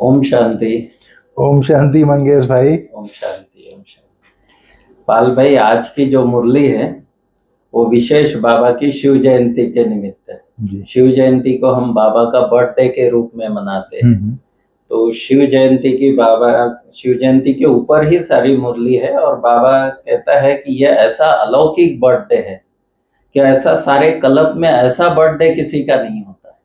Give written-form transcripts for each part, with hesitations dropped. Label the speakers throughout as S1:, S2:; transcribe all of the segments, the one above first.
S1: ओम शांति।
S2: ओम शांति मंगेश भाई।
S1: ओम शांति। ओम शांति। पाल भाई, आज की जो मुरली है वो विशेष बाबा की शिव जयंती के निमित्त है। शिव जयंती को हम बाबा का बर्थडे के रूप में मनाते हैं। तो शिव जयंती के ऊपर ही सारी मुरली है और बाबा कहता है कि यह ऐसा अलौकिक बर्थडे है कि ऐसा सारे कल्प में ऐसा बर्थडे किसी का नहीं होता है,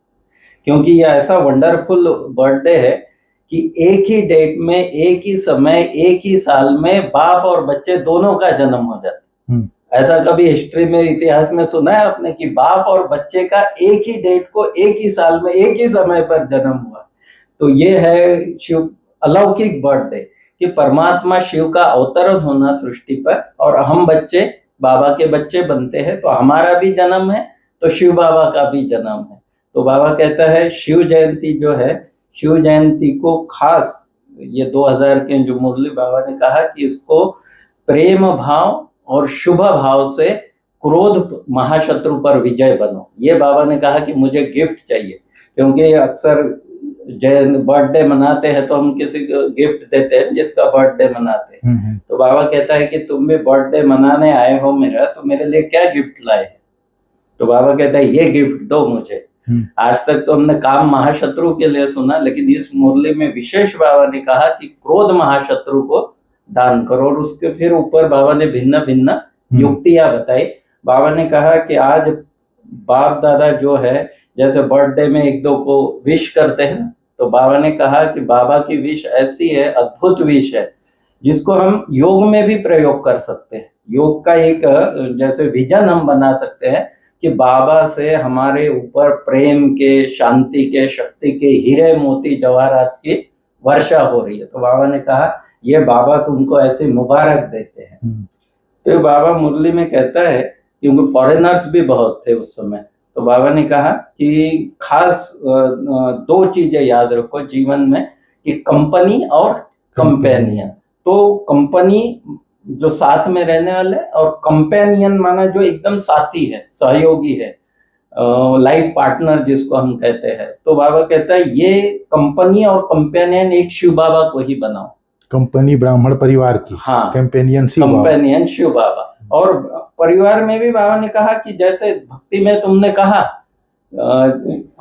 S1: क्योंकि यह ऐसा वंडरफुल बर्थडे है कि एक ही डेट में, एक ही समय, एक ही साल में बाप और बच्चे दोनों का जन्म हो जाता है। ऐसा कभी हिस्ट्री में, इतिहास में सुना है आपने कि बाप और बच्चे का एक ही डेट को, एक ही साल में, एक ही समय पर जन्म हुआ? तो ये है शिव अलौकिक बर्थडे कि परमात्मा शिव का अवतरण होना सृष्टि पर, और हम बच्चे बाबा के बच्चे बनते हैं। तो हमारा भी जन्म है तो शिव बाबा का भी जन्म है। तो बाबा कहता है शिव जयंती जो है, शिव जयंती को खास, ये 2000 के जो मुरली बाबा ने कहा कि इसको प्रेम भाव और शुभ भाव से क्रोध महाशत्रु पर विजय बनो। ये बाबा ने कहा कि मुझे गिफ्ट चाहिए, क्योंकि अक्सर बर्थडे मनाते हैं तो हम किसी को गिफ्ट देते हैं जिसका बर्थडे मनाते हैं। तो बाबा कहता है कि तुम भी बर्थडे मनाने आए हो मेरा, तो मेरे लिए क्या गिफ्ट लाए हैं? तो बाबा कहता है ये गिफ्ट दो मुझे। आज तक तो हमने काम महाशत्रु के लिए सुना, लेकिन इस मुरली में विशेष बाबा ने कहा कि क्रोध महाशत्रु को दान करो। और उसके फिर ऊपर बाबा ने भिन्न भिन्न युक्तियां बताई। बाबा ने कहा कि आज बाप दादा जो है, जैसे बर्थडे में एक दो को विश करते हैं ना, तो बाबा ने कहा कि बाबा की विश ऐसी है, अद्भुत विश है, जिसको हम योग में भी प्रयोग कर सकते हैं। योग का एक जैसे विजन हम बना सकते हैं कि बाबा से हमारे ऊपर प्रेम के, शांति के, शक्ति के हीरे मोती जवाहरात की वर्षा हो रही है। तो बाबा ने कहा ये बाबा तुमको ऐसे मुबारक देते हैं। तो बाबा मुरली में कहता है, क्योंकि फॉरेनर्स भी बहुत थे उस समय, तो बाबा ने कहा कि खास दो चीजें याद रखो जीवन में, कि कंपनी और कंपेनियन। तो कंपनी जो साथ में रहने वाले, और कंपेनियन माना जो एकदम साथी है, सहयोगी है, लाइफ पार्टनर जिसको हम कहते हैं। तो बाबा कहता है ये कंपनी और कंपेनियन एक शिव बाबा को ही बनाओ। कंपनी ब्राह्मण परिवार की, हाँ, कंपेनियन शिव बाबा। और परिवार में भी बाबा ने कहा कि जैसे भक्ति में तुमने कहा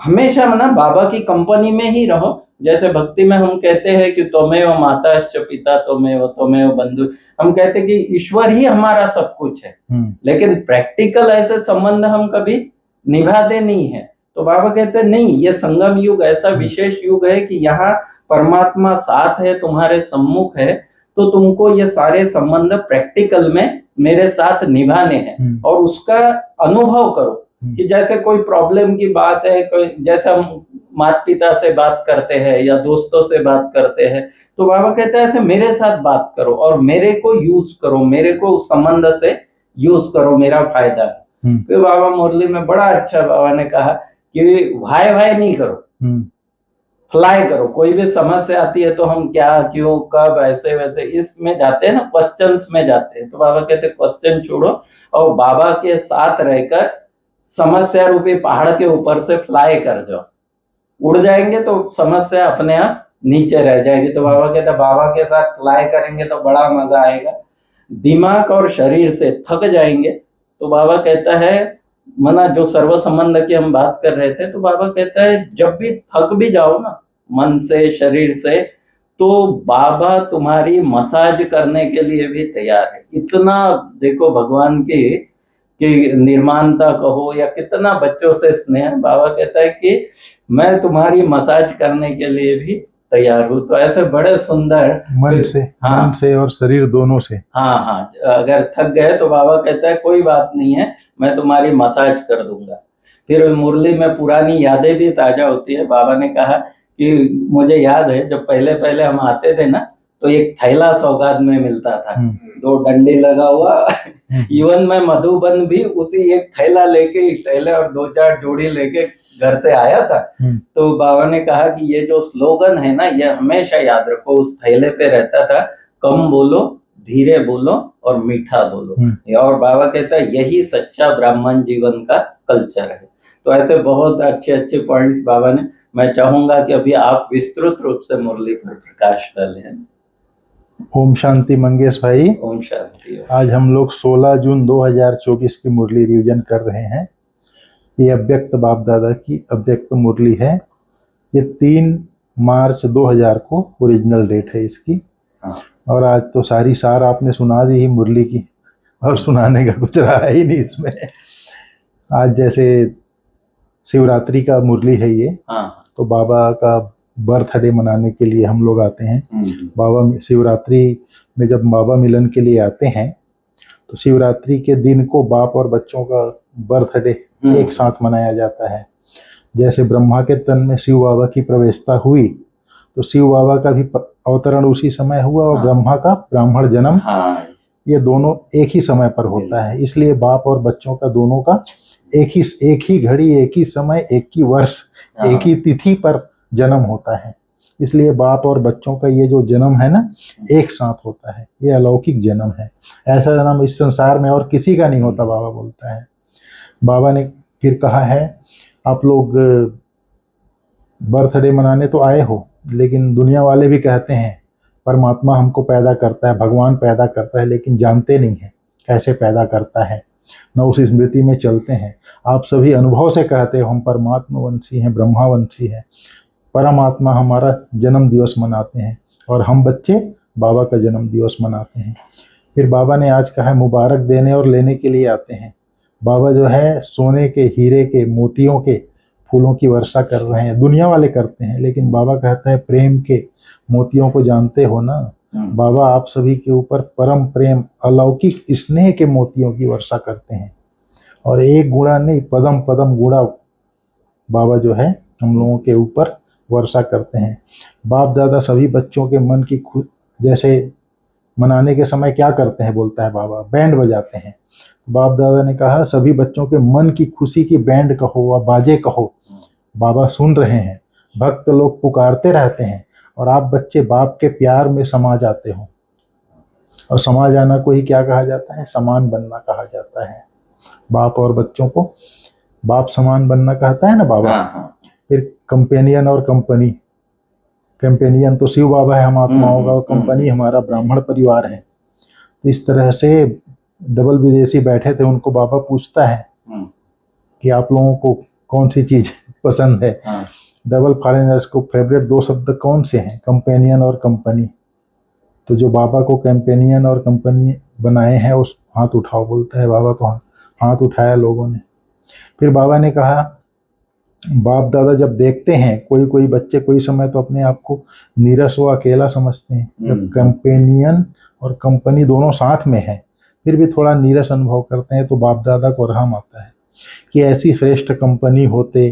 S1: हमेशा ना बाबा की कंपनी में ही रहो। जैसे भक्ति में हम कहते हैं कि त्वमेव माताश्च पिता त्वमेव बंधु, हम कहते हैं कि ईश्वर ही हमारा सब कुछ है, लेकिन प्रैक्टिकल ऐसे संबंध हम कभी निभाते नहीं है। तो बाबा कहते हैं नहीं, ये संगम युग ऐसा विशेष युग है कि यहाँ परमात्मा साथ है, तुम्हारे सम्मुख है, तो तुमको ये सारे संबंध प्रैक्टिकल में मेरे साथ निभाने हैं। और उसका अनुभव करो कि जैसे कोई प्रॉब्लम की बात है, कोई जैसे हम माता पिता से बात करते हैं या दोस्तों से बात करते हैं, तो बाबा कहते हैं ऐसे मेरे साथ बात करो और मेरे को यूज करो, मेरे को उस संबंध से यूज करो, मेरा फायदा है। फिर बाबा मुरली में बड़ा अच्छा बाबा ने कहा कि वाय वाय नहीं करो, फ्लाई करो। कोई भी समस्या आती है तो हम क्या, क्यों, कब, ऐसे वैसे इसमें जाते हैं ना, क्वेश्चंस में जाते हैं। तो बाबा कहते हैं क्वेश्चन छोड़ो और बाबा के साथ रहकर समस्या रूपी पहाड़ के ऊपर से फ्लाई कर जाओ। उड़ जाएंगे तो समस्या अपने आप नीचे रह जाएगी। तो बाबा कहते हैं बाबा के साथ फ्लाई करेंगे तो बड़ा मजा आएगा। दिमाग और शरीर से थक जाएंगे तो बाबा कहता है, मना जो सर्व संबंध की हम बात कर रहे थे, तो बाबा कहता है जब भी थक भी जाओ ना मन से, शरीर से, तो बाबा तुम्हारी मसाज करने के लिए भी तैयार है। इतना देखो भगवान की निर्माणता कहो या कितना बच्चों से स्नेह, बाबा कहता है कि मैं तुम्हारी मसाज करने के लिए भी तैयार हूँ। तो ऐसे बड़े सुंदर मन से, हाँ, मन से और शरीर दोनों से, हाँ हाँ, अगर थक गए तो बाबा कहता है कोई बात नहीं है, मैं तुम्हारी मसाज कर दूंगा। फिर मुरली में पुरानी यादें भी ताजा होती है। बाबा ने कहा कि मुझे याद है जब पहले पहले हम आते थे ना, तो एक थैला सौगात में मिलता था, 2 डंडे लगा हुआ। इवन मैं मधुबन भी उसी एक थैला लेके, थैले और 2-4 जोड़ी लेके घर से आया था। तो बाबा ने कहा कि ये जो स्लोगन है ना, ये हमेशा याद रखो। उस थैले पे रहता था, कम बोलो, धीरे बोलो और मीठा बोलो। और बाबा कहता है यही सच्चा ब्राह्मण जीवन का कल्चर है। तो ऐसे बहुत अच्छे अच्छे पॉइंट्स बाबा ने, मैं चाहूंगा कि अभी आप विस्तृत रूप से मुरली पर प्रकाश डालें।
S2: ओम शांति मंगेश भाई।
S1: ओम शांति।
S2: आज हम लोग 16 जून 2024 की मुरली रिवीजन कर रहे हैं। ये अव्यक्त बाप दादा की अव्यक्त मुरली है। ये 3 मार्च 2000 को ओरिजिनल डेट है इसकी। और आज तो सारी सार आपने सुना दी ही मुरली की, और सुनाने का कुछ रहा ही नहीं इसमें। आज जैसे शिवरात्रि का मुरली है ये, तो बाबा का बर्थडे मनाने के लिए हम लोग आते हैं। बाबा शिवरात्रि में जब बाबा मिलन के लिए आते हैं तो शिवरात्रि के दिन को बाप और बच्चों का बर्थडे एक साथ मनाया जाता है। जैसे ब्रह्मा के तन में शिव बाबा की प्रवेशता हुई तो शिव बाबा का भी अवतरण उसी समय हुआ, और ब्रह्मा का ब्राह्मण जन्म, ये दोनों एक ही समय पर होता है। इसलिए बाप और बच्चों का दोनों का एक ही घड़ी, एक ही समय, एक ही वर्ष, एक ही तिथि पर जन्म होता है। इसलिए बाप और बच्चों का ये जो जन्म है ना, एक साथ होता है। ये अलौकिक जन्म है। ऐसा जन्म इस संसार में और किसी का नहीं होता, बाबा बोलता है। बाबा ने फिर कहा है, आप लोग बर्थडे मनाने तो आए हो, लेकिन दुनिया वाले भी कहते हैं परमात्मा हमको पैदा करता है, भगवान पैदा करता है, लेकिन जानते नहीं है कैसे पैदा करता है, न उस स्मृति में चलते हैं। आप सभी अनुभव से कहते हो हम परमात्मा वंशी हैं, ब्रह्मा वंशी हैं। परमात्मा हमारा जन्म दिवस मनाते हैं और हम बच्चे बाबा का जन्म दिवस मनाते हैं। फिर बाबा ने आज कहा है मुबारक देने और लेने के लिए आते हैं। बाबा जो है सोने के, हीरे के, मोतियों के फूलों की वर्षा कर रहे हैं। दुनिया वाले करते हैं, लेकिन बाबा कहता है प्रेम के मोतियों को जानते हो ना। बाबा आप सभी के ऊपर परम प्रेम, अलौकिक स्नेह के मोतियों की वर्षा करते हैं। और एक गुणा नहीं, पदम पदम गुणा बाबा जो है हम लोगों के ऊपर वर्षा करते हैं। बाप दादा सभी बच्चों के मन की जैसे मनाने के समय क्या करते हैं, बोलता है बाबा, बैंड बजाते हैं। बाप दादा ने कहा सभी बच्चों के मन की खुशी की बैंड कहो व बाजे कहो, बाबा सुन रहे हैं। भक्त लोग पुकारते रहते हैं और आप बच्चे बाप के प्यार में समा जाते हो। और समा जाना को ही क्या कहा जाता है, समान बनना कहा जाता है। बाप और बच्चों को बाप समान बनना कहता है ना बाबा। फिर कंपेनियन और कंपनी, कंपेनियन तो शिव बाबा है हम आत्माओं का, और कंपनी हमारा ब्राह्मण परिवार है। तो इस तरह से डबल विदेशी बैठे थे, उनको बाबा पूछता है कि आप लोगों को कौन सी चीज पसंद है। डबल फॉरेनर्स को फेवरेट 2 शब्द कौन से हैं, कंपेनियन और कंपनी। तो जो बाबा को कंपेनियन और कंपनी बनाए हैं उस हाथ उठाओ, बोलता है बाबा। तो हाथ उठाया लोगों ने। फिर बाबा ने कहा बाप दादा जब देखते हैं कोई बच्चे कोई समय तो अपने आप को नीरस व अकेला समझते हैं, जब कंपेनियन और कंपनी दोनों साथ में है फिर भी थोड़ा नीरस अनुभव करते हैं। तो बाप दादा को रहम आता है कि ऐसी श्रेष्ठ कंपनी होते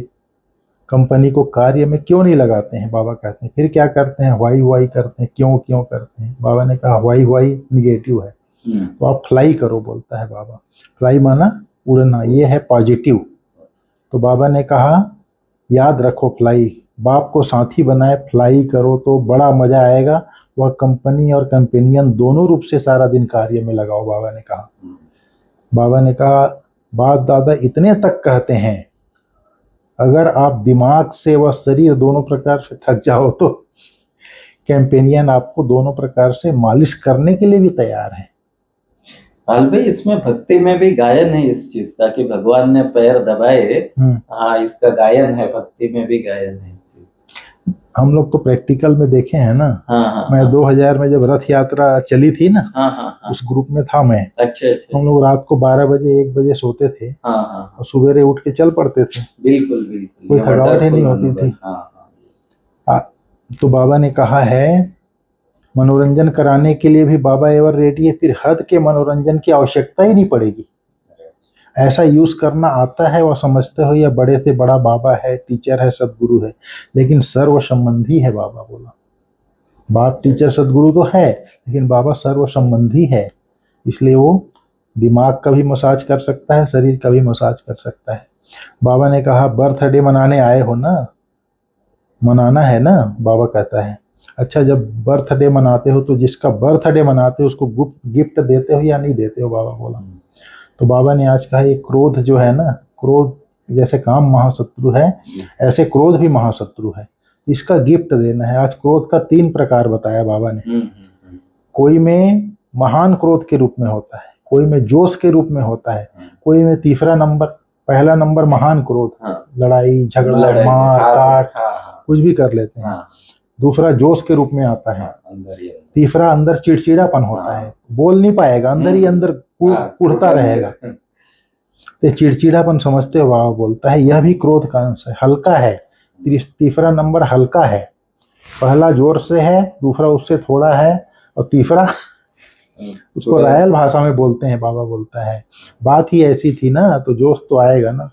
S2: कंपनी को कार्य में क्यों नहीं लगाते हैं। बाबा कहते हैं फिर क्या करते हैं, हवाई करते हैं। क्यों करते हैं। बाबा ने कहा हवाई निगेटिव है, तो आप फ्लाई करो, बोलता है बाबा। फ्लाई माना उड़ना, ये है पॉजिटिव। तो बाबा ने कहा याद रखो फ्लाई, बाप को साथी बनाए, फ्लाई करो तो बड़ा मजा आएगा। वह कंपनी और कंपेनियन दोनों रूप से सारा दिन कार्य में लगाओ, बाबा ने कहा। बाबा ने कहा बाप दादा इतने तक कहते हैं अगर आप दिमाग से व शरीर दोनों प्रकार से थक जाओ तो कंपेनियन आपको दोनों प्रकार से मालिश करने के लिए भी तैयार है।
S1: हाल भाई इसमें भक्ति में भी गायन है इस चीज का कि भगवान ने पैर दबाए। हाँ, इसका गायन है, भक्ति में भी गायन है।
S2: हम लोग तो प्रैक्टिकल में देखे हैं ना। मैं 2000 में जब रथ यात्रा चली थी ना, उस ग्रुप में था मैं। अच्छा। हम लोग रात को 12 बजे 1 बजे सोते थे और सुबेरे उठ के चल पड़ते थे। बिल्कुल कोई थकावट ही नहीं होती थी। तो बाबा ने कहा है मनोरंजन कराने के लिए भी बाबा एवर रेडी है, फिर हद के मनोरंजन की आवश्यकता ही नहीं पड़ेगी। ऐसा यूज करना आता है, वह समझते हो या बड़े से बड़ा बाबा है, टीचर है, सदगुरु है, लेकिन सर्व संबंधी है। बाबा बोला बाप टीचर सदगुरु तो है, लेकिन बाबा सर्व संबंधी है। इसलिए वो दिमाग का भी मसाज कर सकता है, शरीर का भी मसाज कर सकता है। बाबा ने कहा बर्थडे मनाने आए हो ना, मनाना है ना। बाबा कहता है अच्छा जब बर्थडे मनाते हो तो जिसका बर्थडे मनाते हो उसको गिफ्ट देते हो या नहीं देते हो। बाबा बोला। तो बाबा ने आज कहा ये क्रोध जो है ना, क्रोध जैसे काम महाशत्रु है ऐसे क्रोध भी महाशत्रु है, इसका गिफ्ट देना है। आज क्रोध का 3 प्रकार बताया बाबा ने। कोई में महान क्रोध के रूप में होता है, कोई में जोश के रूप में होता है, कोई में तीसरा नंबर, पहला नंबर महान क्रोध, लड़ाई झगड़ा मार काट कुछ भी कर लेते हैं। दूसरा जोश के रूप में आता है। तीसरा अंदर चिड़चिड़ापन होता है, बोल नहीं पाएगा, अंदर ही अंदर कुढ़ता रहेगा। तो चिड़चिड़ापन समझते हो बाबा बोलता है यह भी क्रोध का अंश है, हल्का है। तीसरा नंबर हल्का है, पहला जोर से है, दूसरा उससे थोड़ा है, और तीसरा उसको रायल भाषा में बोलते हैं। बाबा बोलता है बात ही ऐसी थी ना, तो जोश तो आएगा ना,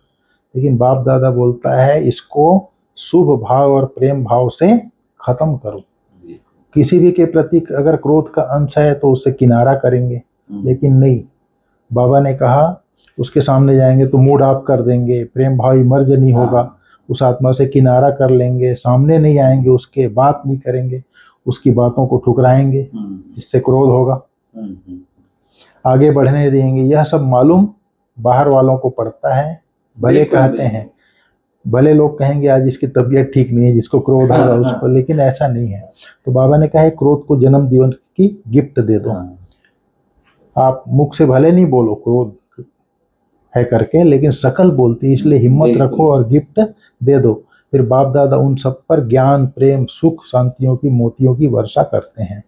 S2: लेकिन बाप दादा बोलता है इसको शुभ भाव और प्रेम भाव से खत्म करो। किसी भी के प्रति अगर क्रोध का अंश है तो उससे किनारा करेंगे, लेकिन नहीं, बाबा ने कहा उसके सामने जाएंगे तो मूड ऑफ कर देंगे, प्रेम भाव इमर्ज नहीं होगा, उस आत्मा से किनारा कर लेंगे, सामने नहीं आएंगे, उसके बात नहीं करेंगे, उसकी बातों को ठुकराएंगे, जिससे क्रोध होगा, आगे बढ़ने देंगे। यह सब मालूम बाहर वालों को पड़ता है, भले कहते हैं, भले लोग कहेंगे आज इसकी तबीयत ठीक नहीं है, जिसको क्रोध होगा उसको, लेकिन ऐसा नहीं है। तो बाबा ने कहा क्रोध को जन्म जीवन की गिफ्ट दे दो। आप मुख से भले नहीं बोलो क्रोध है करके, लेकिन शकल बोलती, इसलिए हिम्मत रखो और गिफ्ट दे दो। फिर बाप दादा उन सब पर ज्ञान प्रेम सुख शांतियों की मोतियों की वर्षा करते हैं।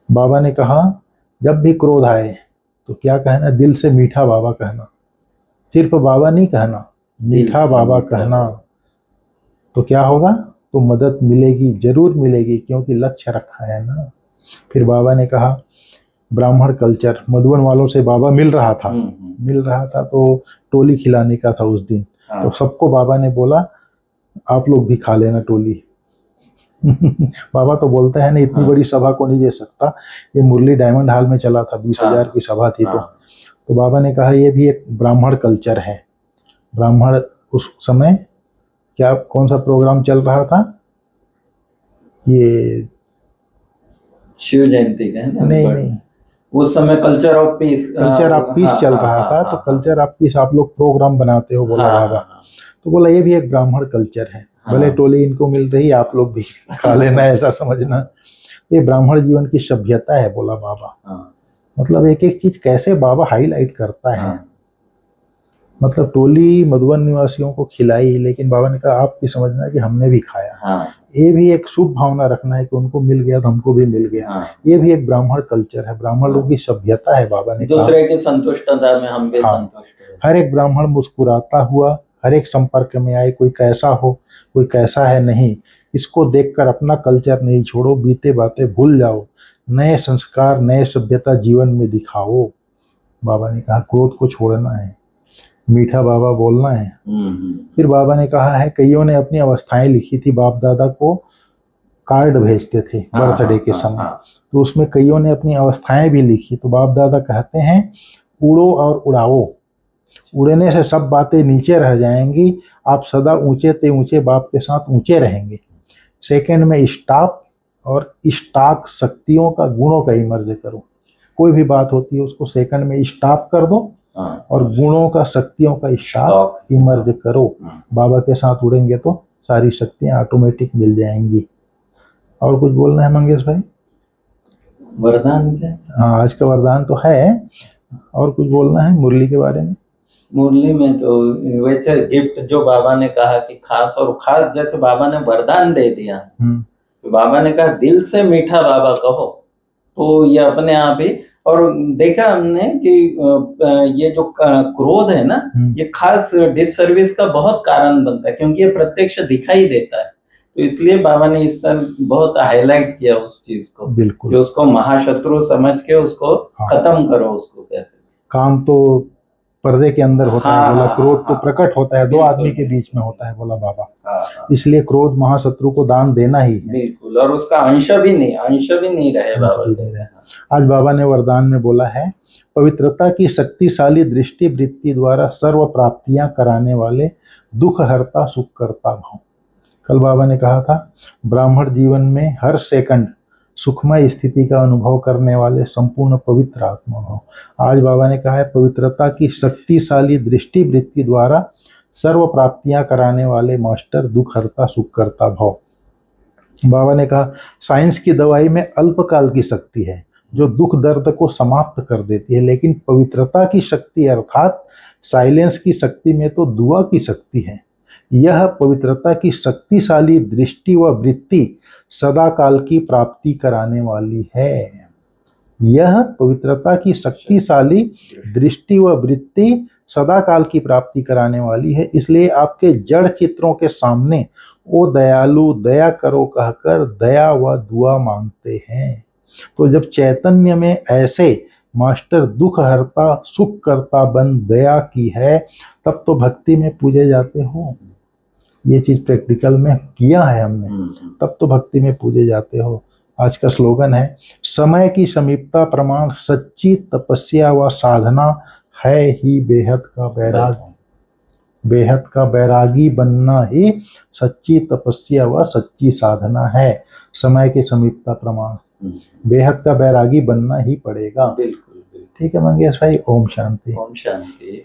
S2: बाबा ने कहा जब भी क्रोध आए तो क्या कहना, दिल से मीठा बाबा कहना, सिर्फ बाबा नहीं कहना, मीठा बाबा कहना। तो क्या होगा, तो मदद मिलेगी, जरूर मिलेगी, क्योंकि लक्ष्य रखा है ना। फिर बाबा ने कहा ब्राह्मण कल्चर, मधुबन वालों से बाबा मिल रहा था तो टोली खिलाने का था उस दिन। तो सबको बाबा ने बोला आप लोग भी खा लेना टोली। बाबा तो बोलते हैं ना इतनी बड़ी सभा को नहीं दे सकता, ये मुरली डायमंड हॉल में चला था, 20,000 की सभा थी। तो बाबा ने कहा ये भी एक ब्राह्मण कल्चर है। ब्राह्मण उस समय क्या कौन सा प्रोग्राम चल रहा था, ये
S1: शिव जयंती का है ना?
S2: नहीं,
S1: उस समय कल्चर ऑफ पीस
S2: चल रहा था। तो कल्चर ऑफ पीस आप लोग प्रोग्राम बनाते हो, बोला बाबा। तो बोला ये भी एक ब्राह्मण कल्चर है, भले टोली इनको मिल रही, आप लोग भी खा लेना, ऐसा समझना। ये ब्राह्मण जीवन की सभ्यता है, बोला बाबा। मतलब एक एक चीज कैसे बाबा हाईलाइट करता है। मतलब टोली मधुबन निवासियों को खिलाई, लेकिन बाबा ने कहा आप भी समझना कि हमने भी खाया। ये भी एक शुभ भावना रखना है कि उनको मिल गया तो हमको भी मिल गया। ये भी एक ब्राह्मण कल्चर है, ब्राह्मण लोगों की सभ्यता है। बाबा ने
S1: दूसरे की संतुष्टता में हम भी संतुष्ट।
S2: हर एक ब्राह्मण मुस्कुराता हुआ हर एक संपर्क में आए, कोई कैसा हो कोई कैसा है नहीं, इसको देखकर अपना कल्चर नहीं छोड़ो, बीते बातें भूल जाओ, नए संस्कार नए सभ्यता जीवन में दिखाओ। बाबा ने कहा क्रोध को छोड़ना है, मीठा बाबा बोलना है। फिर बाबा ने कहा है कईयों ने अपनी अवस्थाएं लिखी थी, बाप दादा को कार्ड भेजते थे बर्थडे के समय, तो उसमें कईयों ने अपनी अवस्थाएं भी लिखी। तो बाप दादा कहते हैं उड़ो और उड़ाओ, उड़ने से सब बातें नीचे रह जाएंगी, आप सदा ऊंचे ते ऊंचे बाप के साथ ऊंचे रहेंगे। सेकंड में स्टॉप और स्टॉक शक्तियों का गुणों का इमर्ज करो। कोई भी बात होती है उसको सेकंड में स्टॉप कर दो और गुणों का शक्तियों का स्टॉक इमर्ज करो। बाबा के साथ उड़ेंगे तो सारी शक्तियां ऑटोमेटिक मिल जाएंगी। और कुछ बोलना है मंगेश भाई?
S1: वरदान क्या?
S2: हाँ आज का वरदान तो है, और कुछ बोलना है मुरली के बारे में?
S1: मुरली में तो वैसे गिफ्ट जो बाबा ने कहा कि खास और खास, जैसे बाबा ने वरदान दे दिया, तो बाबा ने कहा दिल से मीठा बाबा कहो, तो ये अपने आप ही। और देखा हमने कि ये जो क्रोध है ना, ये खास डिससर्विस का बहुत कारण बनता है, क्योंकि ये प्रत्यक्ष दिखाई देता है। तो इसलिए बाबा ने इस तरह बहुत हाईलाइट किया उस चीज को,
S2: बिल्कुल,
S1: कि उसको महाशत्रु समझ के उसको खत्म करो। उसको कैसे काम
S2: तो पर्दे के अंदर होता है, बोला क्रोध तो प्रकट होता है, दो आदमी के बीच में होता है, बोला बाबा। इसलिए क्रोध महाशत्रु को दान देना ही है,
S1: बिल्कुल, और उसका अंश भी नहीं रहे बाबा।
S2: आज बाबा ने वरदान में बोला है पवित्रता की शक्तिशाली दृष्टि वृत्ति द्वारा सर्व प्राप्तियां कराने वाले दुख हरता सुख करता भाव। कल बाबा ने कहा था ब्राह्मण जीवन में हर सेकंड सुखमय स्थिति का अनुभव करने वाले संपूर्ण पवित्र आत्मा भाव। आज बाबा ने कहा है पवित्रता की शक्तिशाली दृष्टि वृत्ति द्वारा सर्व प्राप्तियां कराने वाले मास्टर, दुख हरता सुख करता भव। बाबा ने कहा साइंस की दवाई में अल्पकाल की शक्ति है जो दुख दर्द को समाप्त कर देती है, लेकिन पवित्रता की शक्ति अर्थात साइलेंस की शक्ति में तो दुआ की शक्ति है। यह पवित्रता की शक्तिशाली दृष्टि व वृत्ति सदा काल की प्राप्ति कराने वाली है। यह पवित्रता की शक्तिशाली दृष्टि व वृत्ति सदा काल की प्राप्ति कराने वाली है, इसलिए आपके जड़ चित्रों के सामने ओ दयालु दया करो कहकर दया व दुआ मांगते हैं। तो जब चैतन्य में ऐसे मास्टर दुख हरता सुख करता बन दया की है, तब तो भक्ति में पूजे जाते हो। ये चीज प्रैक्टिकल में किया है हमने, तब तो भक्ति में पूजे जाते हो। आज का स्लोगन है समय की समीपता प्रमाण सच्ची तपस्या व साधना है ही बेहद का बैराग। बेहद का बैरागी बनना ही सच्ची तपस्या व सच्ची साधना है। समय की समीपता प्रमाण, बेहद का बैरागी बनना ही पड़ेगा।
S1: बिल्कुल बिल्कुल।
S2: ठीक है मंगेश भाई, ओम शांति।
S1: ओम शांति।